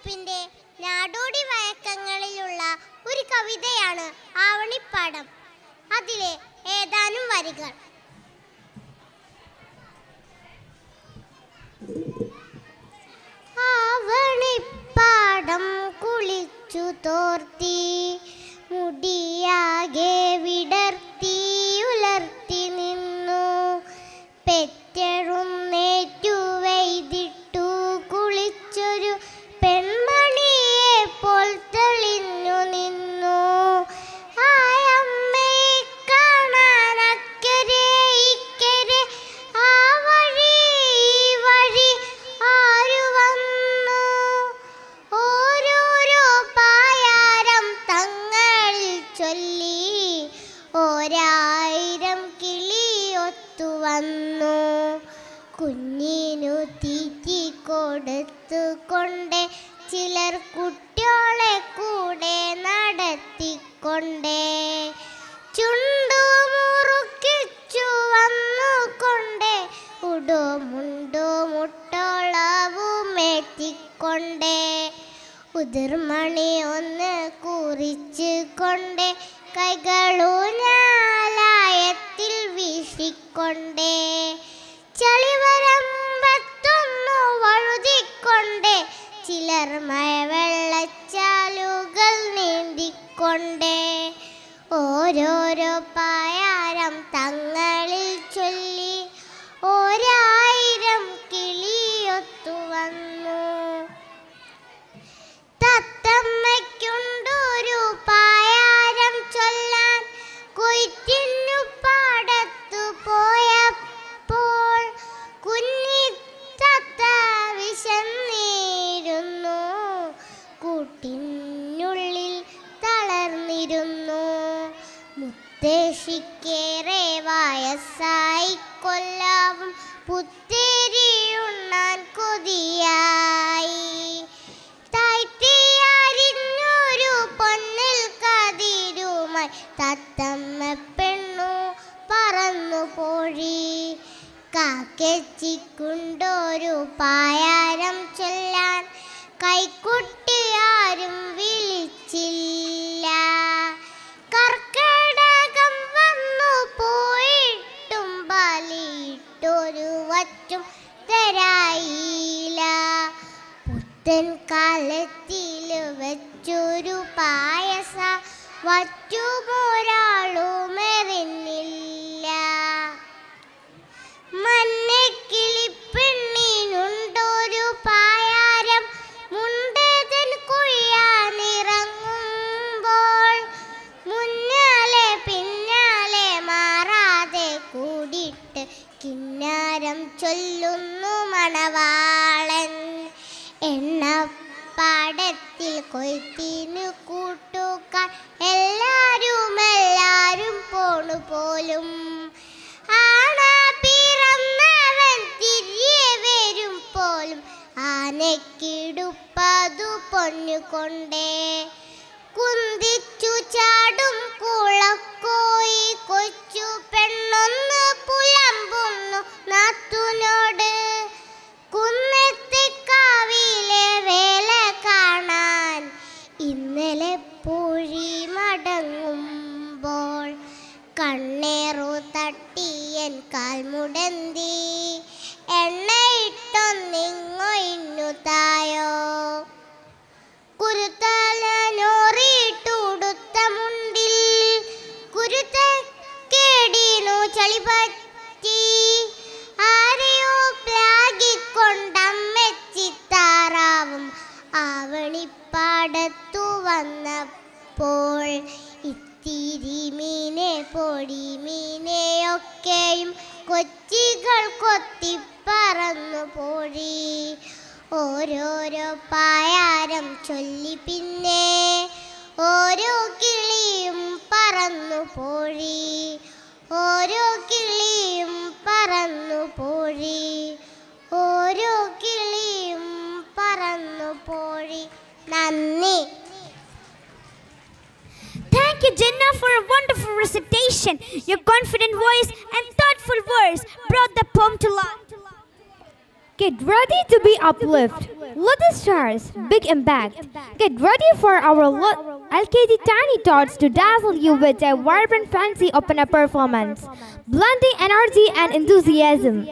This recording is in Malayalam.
കുഞ്ഞിക്കുറുപ്പിന്റെ നാടോടി വഴക്കങ്ങളിലുള്ള ഒരു കവിതയാണ് ആവണിപ്പാടം. അതിലെ ഏതാനും വരികൾ. ആവണിപ്പാടം കുളിച്ചു തോർത്തി മുടിയാകെ വിടർത്തി ഉലർത്തി നിന്നു പെറ്റെഴുന്നേറ്റു വെയ്തിട്ടു കുളിച്ചൊരു പെൺമണിയെ പോൽ തെളിഞ്ഞു നിന്നു. ആയമ്മയെ കാണാനക്കരെ ഇക്കരെ ആ വഴി ഈ വഴി ആരു വന്നു. ഓരോരോ പായാരം തങ്ങളിൽ ചൊല്ലി ഒരായിരം കിളിയൊത്തു വന്നു. കുഞ്ഞിനു തീറ്റി കൊടുത്തുകൊണ്ടേ ചിലർ കുട്ടിയോളെ കൂടെ നടത്തിക്കൊണ്ടേ ചുണ്ടു മുറുക്കിച്ചു വന്നുകൊണ്ടേ ഉടുമുണ്ടു മുട്ടോളവുമേറ്റിക്കൊണ്ടേ ഉതിർമണി ഒന്ന് കുറിച്ച് കൊണ്ടേ കൈകളൂഞ്ഞാലായത്തിൽ വീശിക്കൊണ്ടേ ചളിവരമ്പത്തൊന്നു വഴുതിക്കൊണ്ടേ ചിലർ മഴവെള്ളച്ചാലുകൾ നീന്തിക്കൊണ്ടേ ഓരോരോ പായാരം തങ്ങളിൽ ചൊല്ലി ഒരായിരം കിളിയൊത്തു വന്നു. തത്തമ്മയ്ക്കുണ്ടൊരു പായാരം ചൊല്ലാൻ കൊയ്ത്തിനു പാടത്തു പോയപ്പോൾ കുഞ്ഞി തത്ത വിശന്നിരുന്നു കൂട്ടിനുള്ളിൽ തളർന്നിരുന്നു. മുത്തശ്ശിക്കേറെ വയസ്സായി കൊല്ലാവും പുത്തേരിയുണ്ണാൻ കൊതിയായി. താഴ്ത്തിയരിഞ്ഞൊരു പൊന്നിൽ കതിരുമായി തത്തമ്മ പെണ്ണു പറന്നു പോഴി. കാക്കച്ചിക്കുണ്ടൊരു പായാരം ചൊല്ലാൻ കൈക്കുട്ടി ആരും വിളിച്ചില്ല. കർക്കിടകം വന്നു പോയിട്ടും ബലിയിട്ടൊരു വറ്റും തരായില്ല. പുത്തൻ കാലത്തിൽ വെച്ചൊരു പായസ വറ്റുമൊരാളുമെറിഞ്ഞില്ല. മഞ്ഞക്കിളിപ്പെണ്ണിനുണ്ടൊരു പായാരം മുണ്ടേതൻ കൊയ്യാനിറങ്ങുമ്പോൾ മുന്നാലെ പിന്നാലെ മാറാതെ കൂടിയിട്ട് കിന്നാരം ചൊല്ലുന്നു മണവാളൻ. എണ്ണപ്പാടത്തിൽ കൊയ്ത്തിനു കൂട്ടുകാർ എല്ലാരും പോണു പോലും. ആണ പിറന്നവൻ തിരികെ വരും പോലും ആനക്കിടുപ്പതു പൊന്നുകൊണ്ടേ. കുന്തിച്ചു ചാടും കുളക്കോയി കൊച്ചു പെണ്ണൊന്ന് പുലമ്പുന്നു നാത്തുനോട്. കുന്നത്തിക്കാവിലെ വേല കാണാൻ ഇന്നലെ പൂഴി മടങ്ങുമ്പോൾ കണ്ണേറു തട്ടിയൻ കാൽമുടന്തി എണ്ണയിട്ടൊന്നിങ്ങൊയിഞ്ഞു തായോ. കുരുത്തലനോറിട്ടുടുത്ത മുണ്ടിൽ കുരുത്ത കേടിനു ചളിപറ്റി. ആരെയോ പ്ലാകിക്കൊണ്ടമ്മച്ചിത്താറാവും ആവണിപ്പാടത്തു വന്നപ്പോൾ ഇത്തിരി മീനെ പൊടി മീനെയൊക്കെയും കൊച്ചികൾ കൊത്തിപ്പറന്നു പോഴി. ഓരോരോ പായാരം ചൊല്ലി പിന്നെ ഓരോ കിളിയും പറന്നു പോഴി. ഓരോ കിളിയും പറന്നു പോഴി. ഓരോ കിളിയും പറന്നു പോഴി. നന്ദി. Thank you, Jenna, for a wonderful recitation. Your confident voice and thoughtful words brought the poem to life. Get ready to be uplifted. Little stars, big impact. Get ready for our LKT Tiny Tots to dazzle you with a vibrant fancy opener performance, blending energy and enthusiasm.